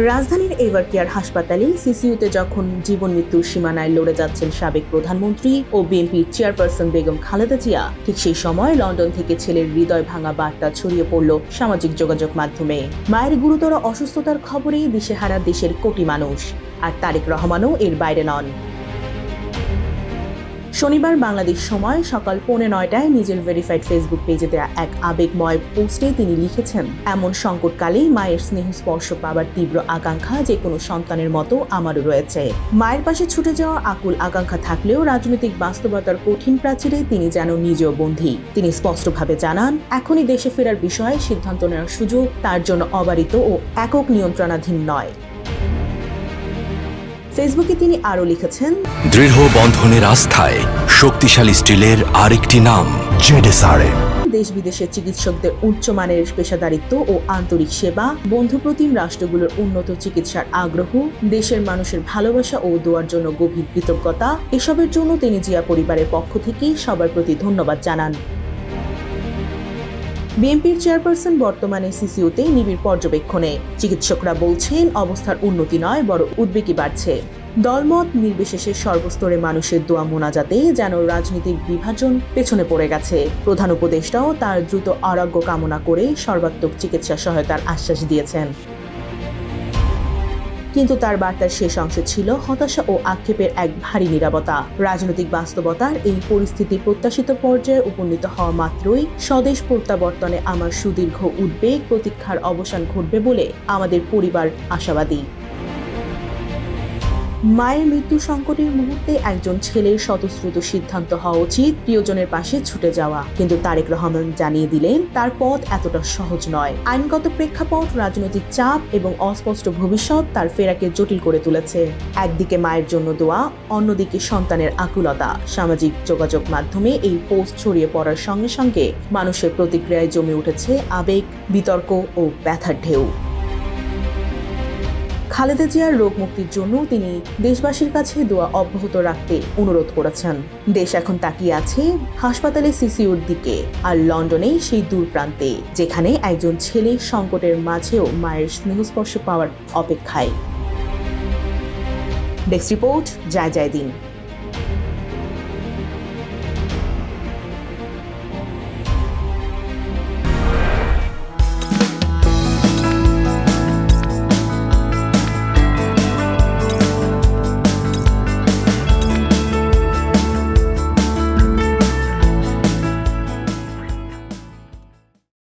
রাজধানীর এভারকেয়ার হাসপাতালে সিসিইউতে যখন জীবন মৃত্যুর সীমানায় লড়ে যাচ্ছেন সাবেক প্রধানমন্ত্রী ও বিএনপির চেয়ারপারসন বেগম খালেদা জিয়া, ঠিক সেই সময় লন্ডন থেকে ছেলের হৃদয় ভাঙা বার্তা ছড়িয়ে পড়ল সামাজিক যোগাযোগ মাধ্যমে। মায়ের গুরুতর অসুস্থতার খবরে দিশেহারা দেশের কোটি মানুষ, আর তারেক রহমানও এর বাইরে নন। শনিবার বাংলাদেশ সময় সকাল 8:45টায় নিজের ভেরিফাইড ফেসবুক পেজে দেয়া এক আবেগময় পোস্টে তিনি লিখেছেন, এমন সংকটকালেই মায়ের স্নেহ স্পর্শ পাবার তীব্র আকাঙ্ক্ষা যে কোনো সন্তানের মতো আমারও রয়েছে। মায়ের পাশে ছুটে যাওয়া আকুল আকাঙ্ক্ষা থাকলেও রাজনৈতিক বাস্তবতার কঠিন প্রাচীরে তিনি যেন নিজেও বন্দী। তিনি স্পষ্টভাবে জানান, এখনই দেশে ফেরার বিষয়ে সিদ্ধান্ত নেওয়ার সুযোগ তার জন্য অবারিত ও একক নিয়ন্ত্রণাধীন নয়। ফেসবুকে তিনি আরও লিখেছেন, দৃঢ় বন্ধনের আস্থায় শক্তিশালী স্টিলের আরেকটি নাম জেডএসআরএম। দেশ বিদেশের চিকিৎসকদের উচ্চমানের পেশাদারিত্ব ও আন্তরিক সেবা, বন্ধুপ্রতিম রাষ্ট্রগুলোর উন্নত চিকিৎসার আগ্রহ, দেশের মানুষের ভালোবাসা ও দোয়ার জন্য গভীর কৃতজ্ঞতা, এসবের জন্য তিনি জিয়া পরিবারের পক্ষ থেকে সবার প্রতি ধন্যবাদ জানান। বিএনপির চেয়ারপারসন বর্তমানে সিসিইউতে নিবিড় পর্যবেক্ষণে। চিকিৎসকরা বলছেন, অবস্থার উন্নতি নয় বরং উদ্বেগই বাড়ছে। দলমত নির্বিশেষে সর্বস্তরে মানুষের দোয়া মোনাজাতে যেন রাজনৈতিক বিভাজন পেছনে পড়ে গেছে। প্রধান উপদেষ্টাও তার দ্রুত আরোগ্য কামনা করে সর্বাত্মক চিকিৎসা সহায়তার আশ্বাস দিয়েছেন। কিন্তু তার বার্তার শেষ অংশে ছিল হতাশা ও আক্ষেপের এক ভারী নীরবতা। রাজনৈতিক বাস্তবতার এই পরিস্থিতি প্রত্যাশিত পর্যায়ে উপনীত হওয়া মাত্রই স্বদেশ প্রত্যাবর্তনে আমার সুদীর্ঘ উদ্বেগ প্রতীক্ষার অবসান ঘটবে বলে আমাদের পরিবার আশাবাদী। মায়ের মৃত্যু সংকটের মুহূর্তে একজন ছেলের স্বতঃস্ফূর্ত সিদ্ধান্ত হওয়া উচিত প্রিয়জনের পাশে ছুটে যাওয়া, কিন্তু তারেক রহমান জানিয়ে দিলেন তার পথ এতটা সহজ নয়। আইনগত প্রেক্ষাপট, রাজনৈতিক চাপ এবং অস্পষ্ট ভবিষ্যৎ তার ফেরাকে জটিল করে তুলেছে। একদিকে মায়ের জন্য দোয়া, অন্যদিকে সন্তানের আকুলতা। সামাজিক যোগাযোগ মাধ্যমে এই পোস্ট ছড়িয়ে পড়ার সঙ্গে সঙ্গে মানুষের প্রতিক্রিয়ায় জমে উঠেছে আবেগ, বিতর্ক ও ব্যথার ঢেউ। খালেদা জিয়ার রোগ মুক্তির জন্য তিনি দেশবাসীর কাছে দোয়া অব্যাহত রাখতে অনুরোধ করেছেন। দেশ এখন তাকিয়ে আছে হাসপাতালে সিসিইউর দিকে, আর লন্ডনে সেই দূর প্রান্তে, যেখানে একজন ছেলে সংকটের মাঝেও মায়ের স্নেহস্পর্শ পাওয়ার অপেক্ষায়। ডেস্ক রিপোর্ট, জয় জয় দিন।